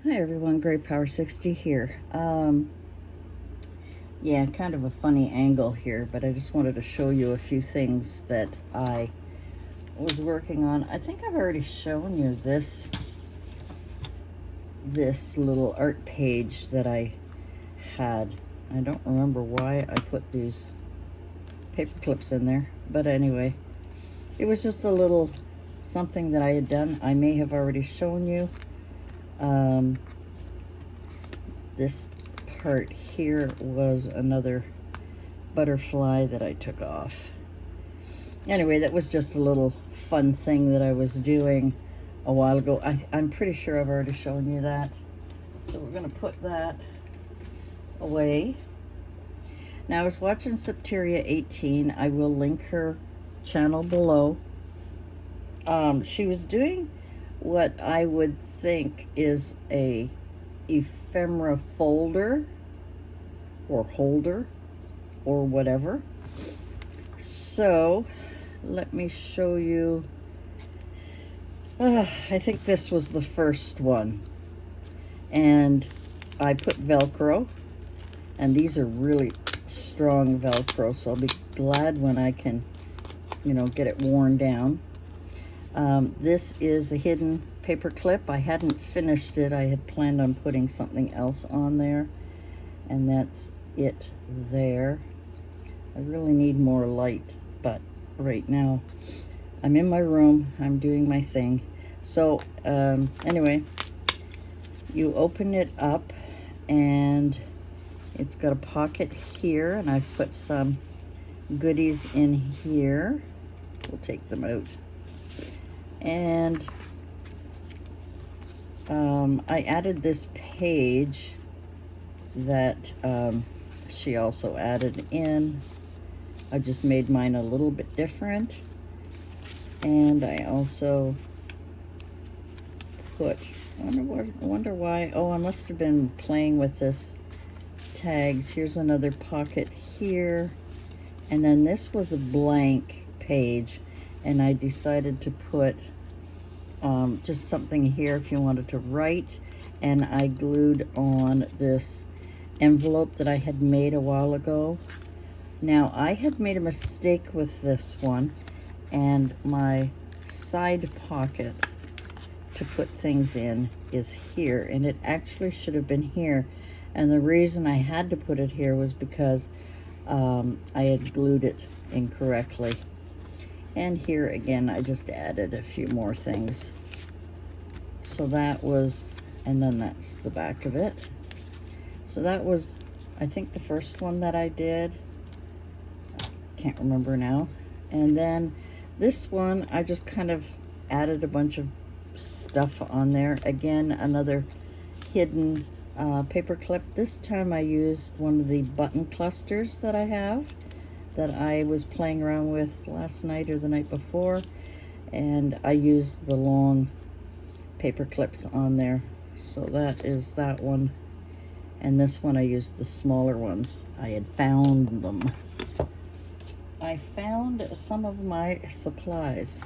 Hi everyone, Gray Power 60 here. Yeah, kind of a funny angle here, but I just wanted to show you a few things that I was working on. I think I've already shown you this little art page that I had. I don't remember why I put these paper clips in there, but anyway, it was just a little something that I had done. I may have already shown you. This part here was another butterfly that I took off. Anyway, that was just a little fun thing that I was doing a while ago. I'm pretty sure I've already shown you that. So we're going to put that away. Now, I was watching Septeria 18. I will link her channel below. She was doing what I would think is a ephemera folder or holder or whatever. So let me show you. I think this was the first one, and I put Velcro, and these are really strong Velcro, so I'll be glad when I can, get it worn down. This is a hidden paper clip. I hadn't finished it. I had planned on putting something else on there, and that's it there. I really need more light, but right now I'm in my room, I'm doing my thing. So anyway, you open it up and it's got a pocket here, and I've put some goodies in here. We'll take them out. And I added this page that she also added in. I just made mine a little bit different. And I also put, I wonder why, oh, I must have been playing with this tags. Here's another pocket here. And then this was a blank page, and I decided to put just something here if you wanted to write, and I glued on this envelope that I had made a while ago. Now, I had made a mistake with this one, and my side pocket to put things in is here, and it actually should have been here, and the reason I had to put it here was because I had glued it incorrectly. And here again, I just added a few more things. So that was, and then that's the back of it. So that was, I think, the first one that I did. Can't remember now. And then this one, I just kind of added a bunch of stuff on there. Again, another hidden paper clip. This time I used one of the button clusters that I have, that I was playing around with last night or the night before, and I used the long paper clips on there. So that is that one, and this one I used the smaller ones. I had found them. I found some of my supplies.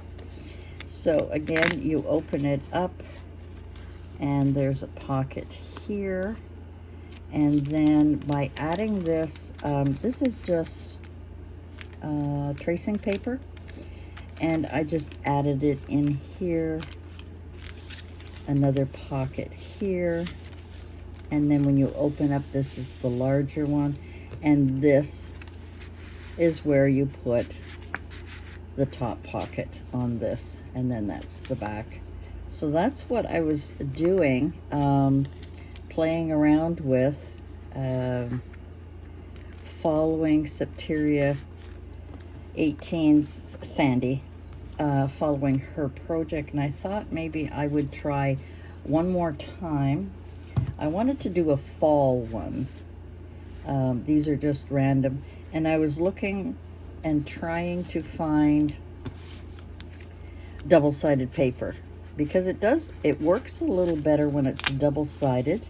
So again, you open it up, and there's a pocket here, and then by adding this, this is just tracing paper, and I just added it in here, another pocket here, and then when you open up, this is the larger one, and this is where you put the top pocket on this, and then that's the back. So that's what I was doing, playing around with, following Septeria 18's Sandy, following her project, and I thought maybe I would try one more time. I wanted to do a fall one. These are just random, and I was looking and trying to find double-sided paper, because it works a little better when it's double-sided,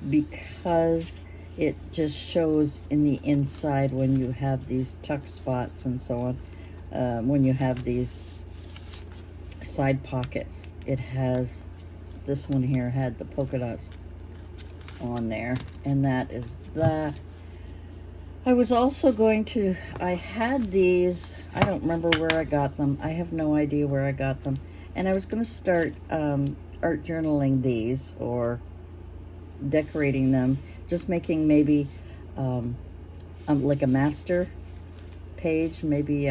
because it just shows in the inside when you have these tuck spots and so on. When you have these side pockets, it has this one here had the polka dots on there, and that is that. I was also going to, I had these, I don't remember where I got them. I have no idea where I got them. And I was going to start art journaling these, or decorating them, just making maybe like a master page, maybe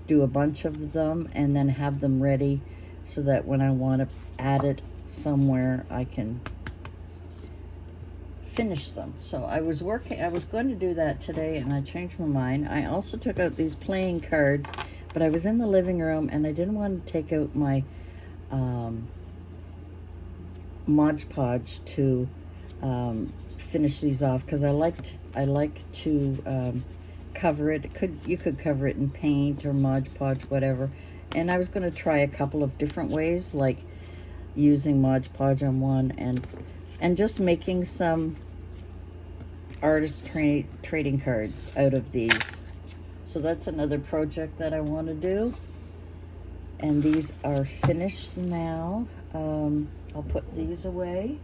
do a bunch of them and then have them ready so that when I want to add it somewhere, I can finish them. So I was going to do that today, and I changed my mind. I also took out these playing cards, but I was in the living room and I didn't want to take out my Mod Podge to finish these off, because I like to cover it. You could cover it in paint or Mod Podge, whatever. And I was going to try a couple of different ways, like using Mod Podge on one and just making some artist trading cards out of these. So that's another project that I want to do. And these are finished now. I'll put these away.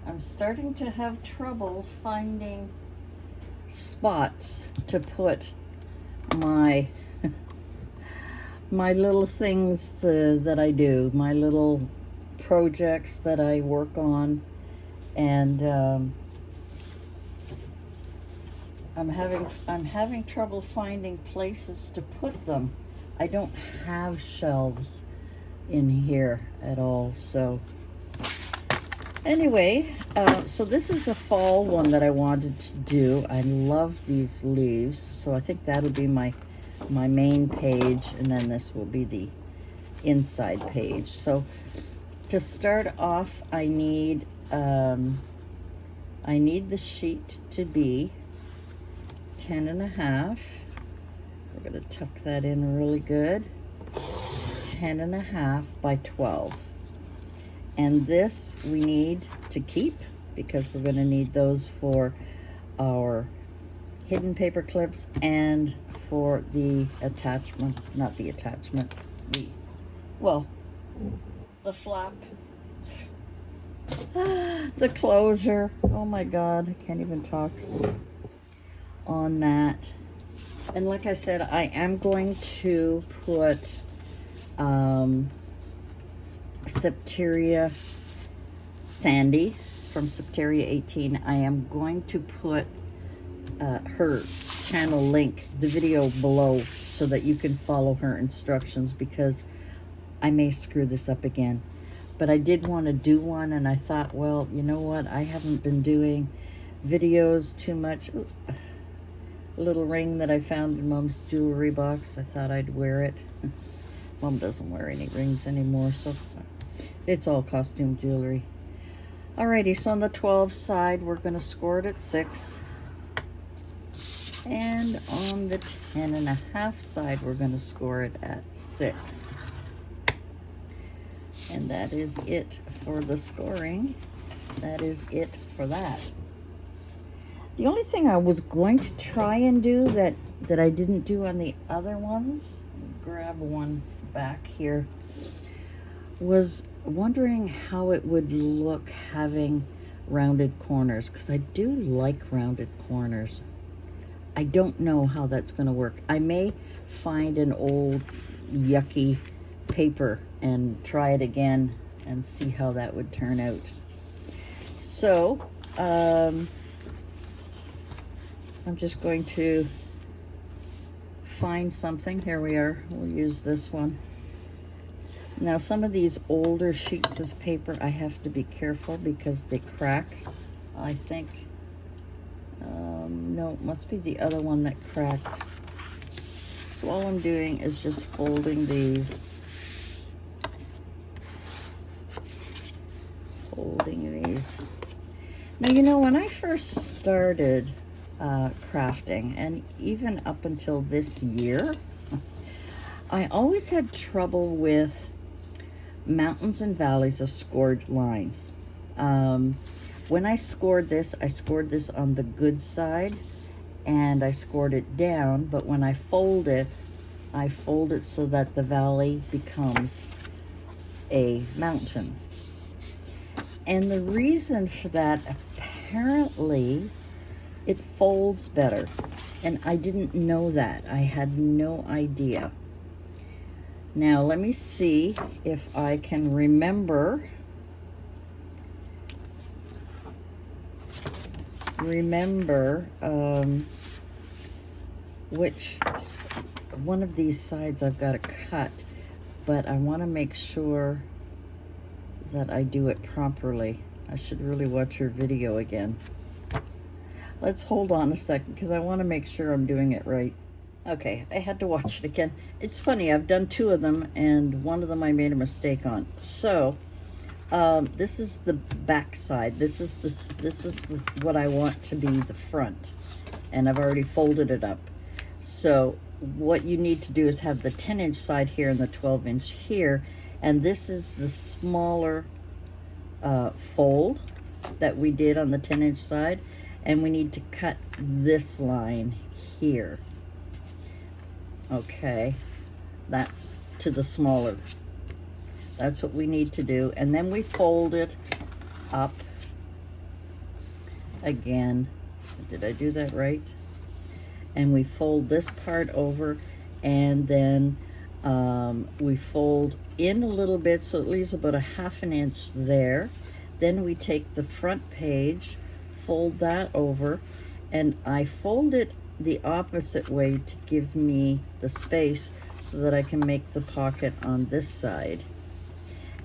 I'm starting to have trouble finding spots to put my my little things that I do, my little projects that I work on, and I'm having trouble finding places to put them. I don't have shelves in here at all. So anyway, so this is a fall one that I wanted to do. I love these leaves, so I think that'll be my main page, and then this will be the inside page. So to start off, I need the sheet to be 10.5. We're going to tuck that in really good. 10.5 by 12. And this we need to keep, because we're going to need those for our hidden paper clips and for the attachment, not the attachment, the flap, the closure. Oh my God, I can't even talk on that. And like I said, I am going to put Septeria Sandy from Septeria 18. I am going to put her channel link, the video below, so that you can follow her instructions, because I may screw this up again. But I did want to do one, and I thought, well, you know what? I haven't been doing videos too much. Ooh, a little ring that I found in Mom's jewelry box. I thought I'd wear it. Mom doesn't wear any rings anymore, so it's all costume jewelry. Alrighty, so on the 12 side, we're going to score it at 6. And on the 10.5 side, we're going to score it at 6. And that is it for the scoring. That is it for that. The only thing I was going to try and do that I didn't do on the other ones, grab one back here, was wondering how it would look having rounded corners, because I do like rounded corners. I don't know how that's going to work. I may find an old yucky paper and try it again and see how that would turn out. So I'm just going to find something. Here we are. We'll use this one. Now, some of these older sheets of paper, I have to be careful because they crack, I think. No, it must be the other one that cracked. So all I'm doing is just folding these. Now, you know, when I first started crafting, and even up until this year, I always had trouble with mountains and valleys of scored lines. When I scored this on the good side, and I scored it down, but when I fold it so that the valley becomes a mountain. And the reason for that, apparently, it folds better. And I didn't know that. I had no idea. Now, let me see if I can remember which one of these sides I've got to cut, but I want to make sure that I do it properly. I should really watch your video again. Let's hold on a second because I want to make sure I'm doing it right. Okay, I had to watch it again. It's funny, I've done 2 of them and one of them I made a mistake on. So this is the back side. This is what I want to be the front, and I've already folded it up. So what you need to do is have the 10-inch side here and the 12-inch here, and this is the smaller fold that we did on the 10-inch side, and we need to cut this line here. Okay, that's to the smaller. That's what we need to do, and then we fold it up again. Did I do that right? And we fold this part over, and then we fold in a little bit so it leaves about a 1/2 inch there. Then we take the front page, fold that over, and I fold it the opposite way to give me the space so that I can make the pocket on this side.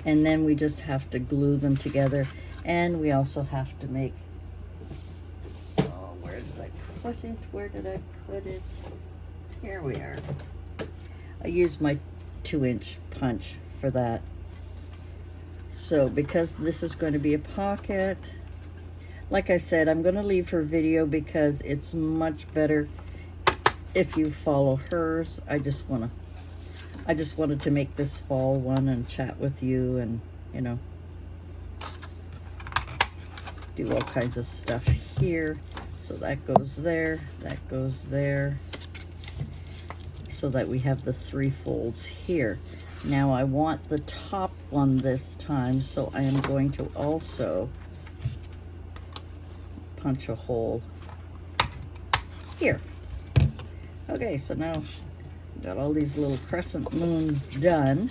And then we just have to glue them together, and we also have to make, oh, where did I put it? Where did I put it? Here we are. I used my 2-inch punch for that. So because this is going to be a pocket, like I said, I'm going to leave her video because it's much better if you follow hers. I just wanted to make this fall one and chat with you and, you know, do all kinds of stuff here. So that goes there, that goes there, so that we have the 3 folds here. Now I want the top one this time, so I am going to also punch a hole here. Okay, so now I've got all these little crescent moons done.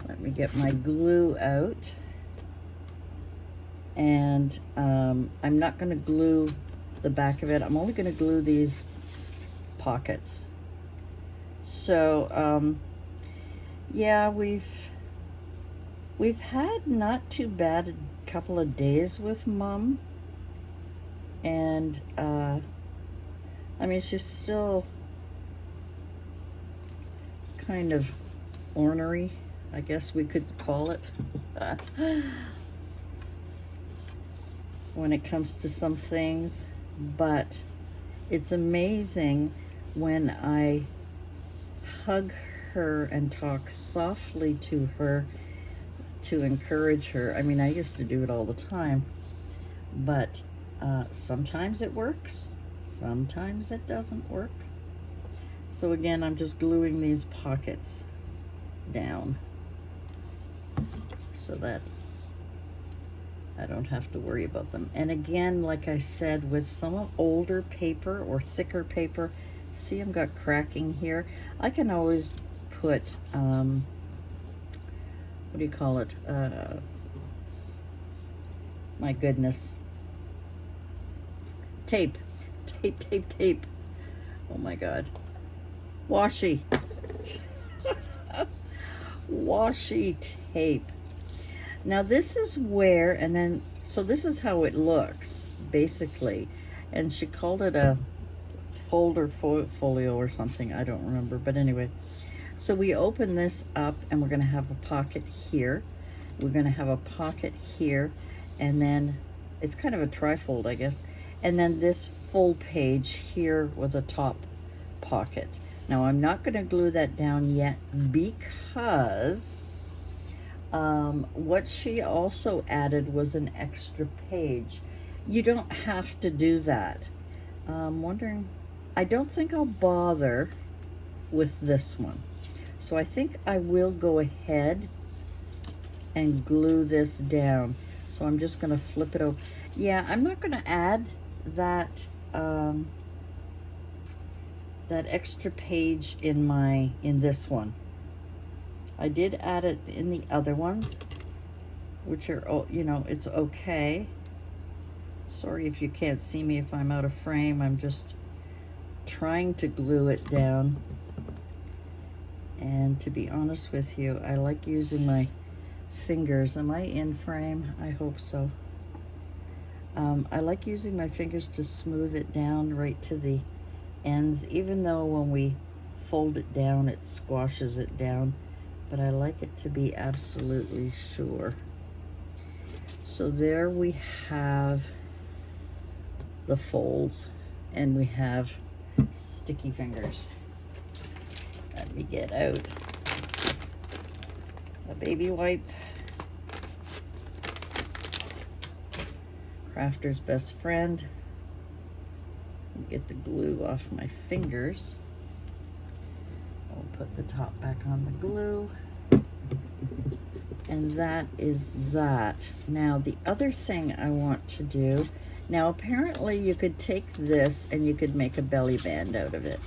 Let me get my glue out. And I'm not going to glue the back of it. I'm only going to glue these pockets. So yeah, we've had not too bad a couple of days with Mom, and I mean, she's still kind of ornery, I guess we could call it, when it comes to some things. But it's amazing when I hug her and talk softly to her to encourage her. I mean, I used to do it all the time, but sometimes it works, sometimes it doesn't work. So again, I'm just gluing these pockets down so that I don't have to worry about them. And again, like I said, with some older paper or thicker paper, see, I've got cracking here. I can always put, what do you call it? My goodness. Tape. Tape. Oh my God. Washi. Washi tape. Now this is where, and then, so this is how it looks, basically. And she called it a folder folio or something, I don't remember, but anyway. So we open this up, and we're gonna have a pocket here. We're gonna have a pocket here, and then it's kind of a trifold, I guess. And then this full page here with a top pocket. Now I'm not gonna glue that down yet because what she also added was an extra page. You don't have to do that. I'm wondering, I don't think I'll bother with this one. So I think I will go ahead and glue this down. So I'm just gonna flip it over. Yeah, I'm not gonna add that that extra page in this one. I did add it in the other ones, which are, oh, you know, it's okay. Sorry if you can't see me if I'm out of frame. I'm just trying to glue it down. And to be honest with you, I like using my fingers. Am I in frame? I hope so. I like using my fingers to smooth it down right to the ends, even though when we fold it down, it squashes it down. But I like it to be absolutely sure. So there we have the folds, and we have sticky fingers. Let me get out a baby wipe. Crafter's best friend. Get the glue off my fingers. I'll put the top back on the glue. And that is that. Now the other thing I want to do, now apparently you could take this and you could make a belly band out of it.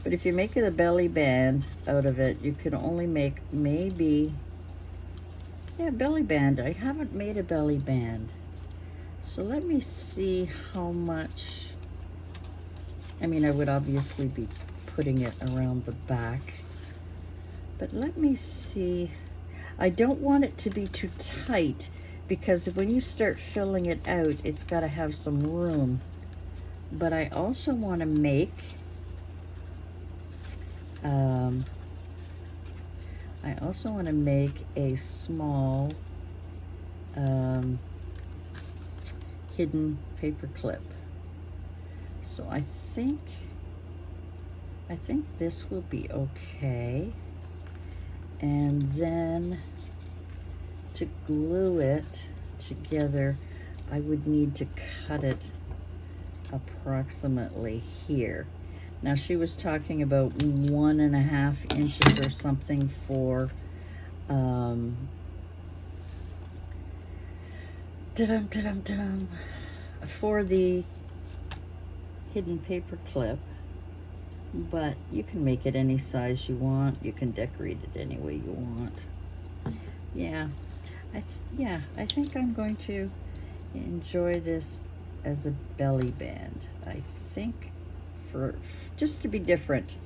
But if you make it a belly band out of it, you could only make maybe, yeah, belly band. I haven't made a belly band. So let me see how much, I mean, I would obviously be putting it around the back, but let me see. I don't want it to be too tight, because when you start filling it out, it's got to have some room. But I also want to make, a small hidden paper clip. So I think this will be okay. And then to glue it together, I would need to cut it approximately here. Now she was talking about 1.5 inches or something for for the hidden paper clip, but you can make it any size you want. You can decorate it any way you want. Yeah, I think I'm going to enjoy this as a belly band. I think for just to be different,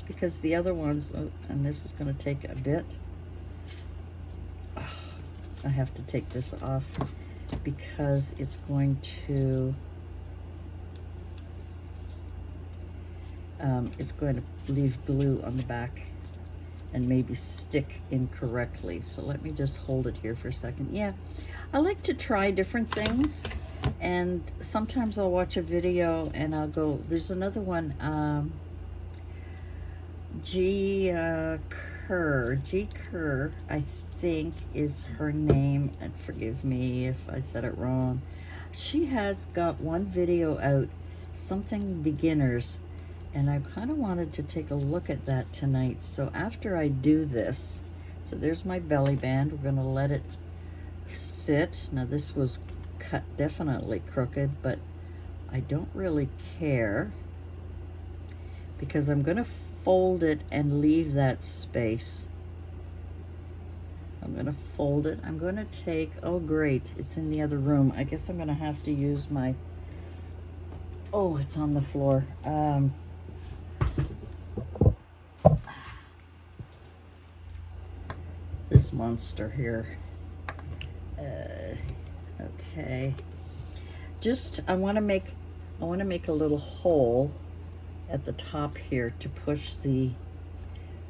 because the other ones, oh, and this is going to take a bit. Oh, I have to take this off because it's going to leave glue on the back and maybe stick incorrectly. So let me just hold it here for a second. Yeah, I like to try different things, and sometimes I'll watch a video and I'll go, there's another one, G. Kerr, I think is her name, and forgive me if I said it wrong. She has got one video out, something beginners, and I kind of wanted to take a look at that tonight. So after I do this, so there's my belly band. We're going to let it sit. Now this was cut definitely crooked, but I don't really care, because I'm going to fold it and leave that space. I'm going to fold it. I'm going to take, oh great, it's in the other room. I guess I'm going to have to use my, oh, it's on the floor. This monster here. Okay. Just, I want to make a little hole at the top here to push the,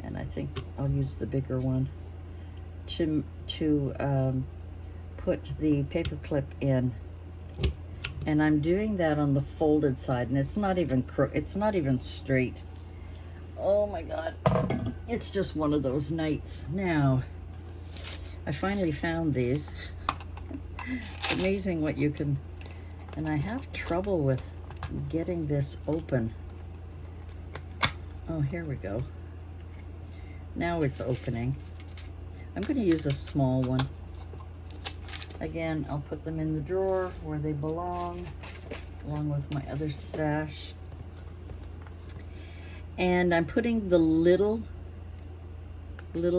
and I think I'll use the bigger one to put the paper clip in. And I'm doing that on the folded side, and it's not even it's not even straight. Oh my God, it's just one of those nights. Now, I finally found these. It's amazing what you can, and I have trouble with getting this open. Oh, here we go. Now it's opening. I'm going to use a small one. Again, I'll put them in the drawer where they belong, along with my other stash. And I'm putting the little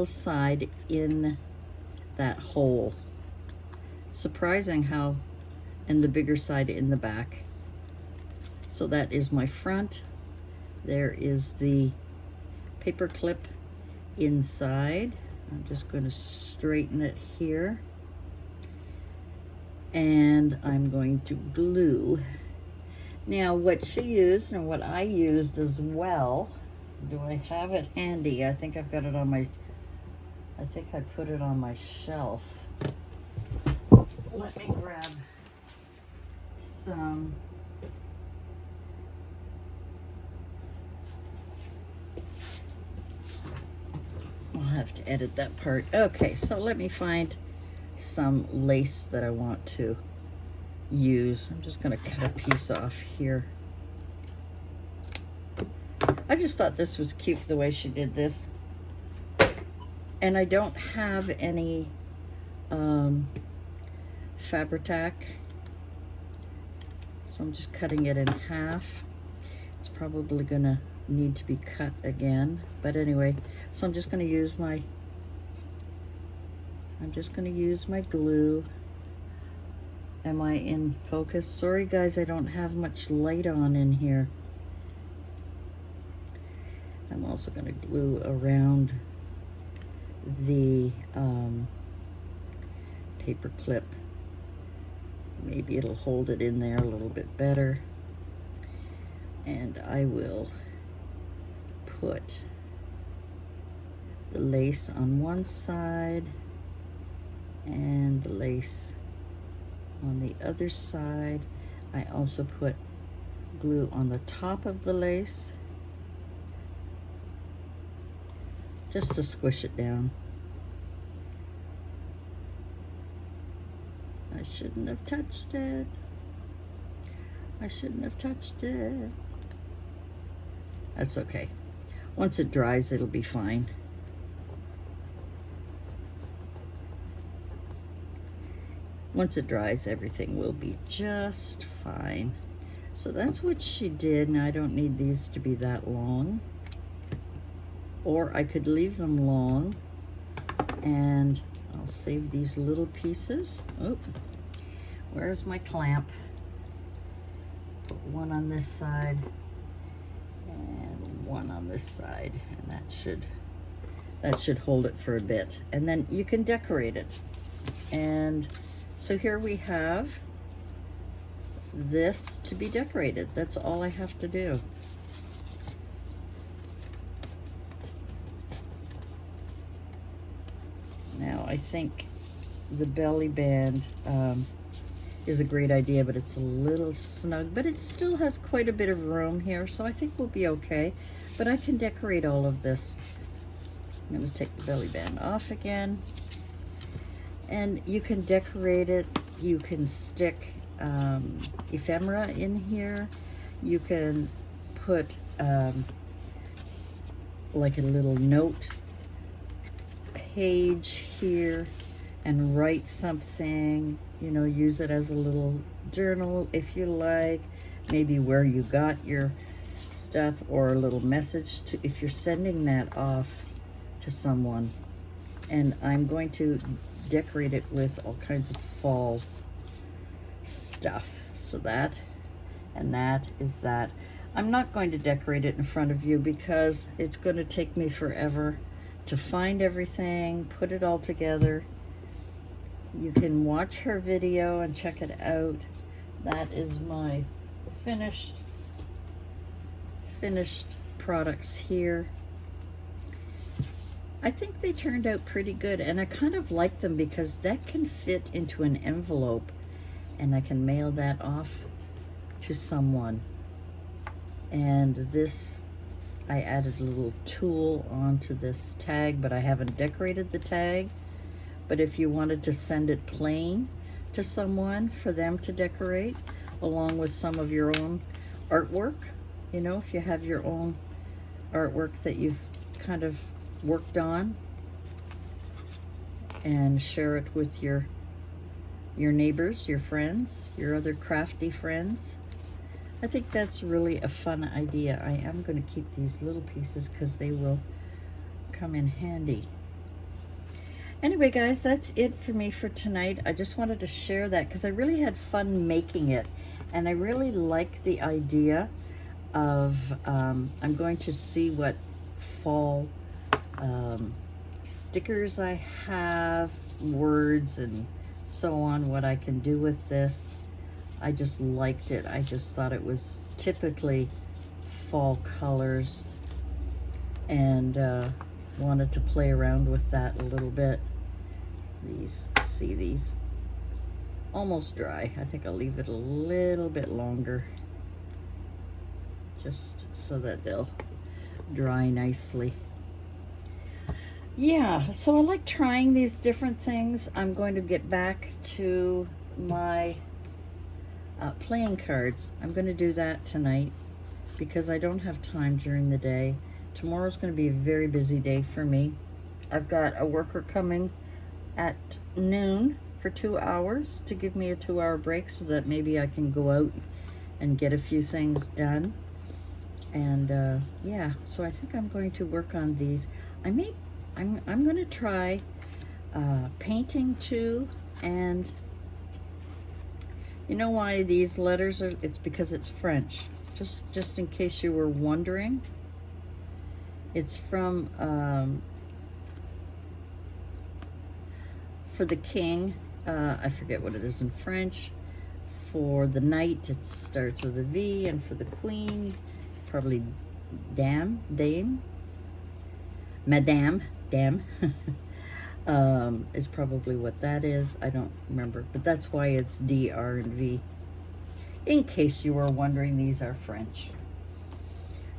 side in that hole. Surprising how, and the bigger side in the back. So that is my front. There is the paper clip inside. I'm just going to straighten it here. And I'm going to glue. Now what she used and what I used as well, do I have it handy? I think I've got it on my, I think I put it on my shelf. Let me grab some. I'll have to edit that part. Okay, so let me find some lace that I want to use. I'm just going to cut a piece off here. I just thought this was cute the way she did this. And I don't have any Fabri-Tac, so I'm just cutting it in half. It's probably gonna need to be cut again, but anyway, so I'm just gonna use my glue. Am I in focus? Sorry guys, I don't have much light on in here. I'm also going to glue around the paper clip. Maybe it'll hold it in there a little bit better. And I will put the lace on one side and the lace on the other side. I also put glue on the top of the lace just to squish it down. I shouldn't have touched it. I shouldn't have touched it. That's okay. Once it dries, it'll be fine. Once it dries, everything will be just fine. So that's what she did. Now I don't need these to be that long. Or I could leave them long and I'll save these little pieces. Oh, where's my clamp? Put one on this side and one on this side, and that should hold it for a bit. And then you can decorate it. And so here we have this to be decorated. That's all I have to do. Now I think the belly band is a great idea, but it's a little snug, but it still has quite a bit of room here, so I think we'll be okay. But I can decorate all of this. I'm going to take the belly band off again. And you can decorate it. You can stick ephemera in here. You can put like a little note page here and write something, you know, use it as a little journal if you like, maybe where you got your stuff, or a little message to, if you're sending that off to someone. And I'm going to decorate it with all kinds of fall stuff. So that and that is that. I'm not going to decorate it in front of you because it's going to take me forever to find everything, put it all together. You can watch her video and check it out. That is my finished products here. I think they turned out pretty good, and I kind of like them because that can fit into an envelope and I can mail that off to someone. And this, I added a little tulle onto this tag, but I haven't decorated the tag. But if you wanted to send it plain to someone for them to decorate, along with some of your own artwork, you know, if you have your own artwork that you've kind of worked on, and share it with your neighbors, your friends, your other crafty friends. I think that's really a fun idea. I am going to keep these little pieces because they will come in handy. Anyway, guys, that's it for me for tonight. I just wanted to share that because I really had fun making it. And I really like the idea of, I'm going to see what fall stickers I have, words and so on, what I can do with this. I just liked it. I just thought it was typically fall colors, and wanted to play around with that a little bit. These almost dry. I think I'll leave it a little bit longer just so that they'll dry nicely. Yeah, so I like trying these different things. I'm going to get back to my playing cards. I'm going to do that tonight because I don't have time during the day. Tomorrow's going to be a very busy day for me. I've got a worker coming at noon for 2 hours to give me a 2-hour break so that maybe I can go out and get a few things done. And yeah, so I think I'm going to work on these. I'm going to try painting too, and you know why these letters are, it's because it's French. Just in case you were wondering. It's from, for the king, I forget what it is in French. For the knight, it starts with a V, and for the queen, it's probably dame, madame, dame, is probably what that is. I don't remember, but that's why it's D, R, and V. In case you were wondering, these are French.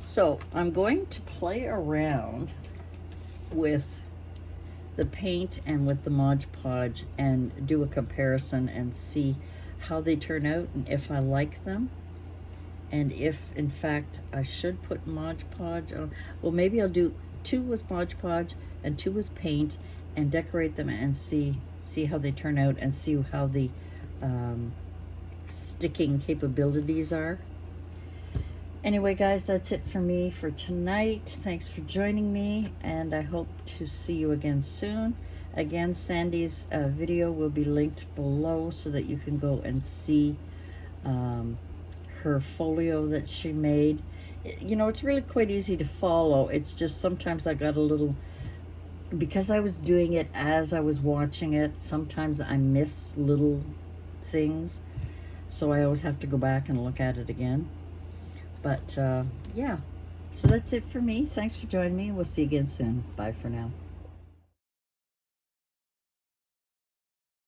So I'm going to play around with the paint and with the Mod Podge and do a comparison and see how they turn out and if I like them, and if in fact I should put Mod Podge on. Well, maybe I'll do 2 with Mod Podge and 2 with paint and decorate them and see how they turn out and see how the sticking capabilities are. Anyway, guys, that's it for me for tonight. Thanks for joining me, and I hope to see you again soon. Again, Sandy's video will be linked below so that you can go and see her folio that she made. You know, it's really quite easy to follow. It's just sometimes I got a little, because I was doing it as I was watching it, sometimes I miss little things. So I always have to go back and look at it again. But yeah, so that's it for me. Thanks for joining me. We'll see you again soon. Bye for now.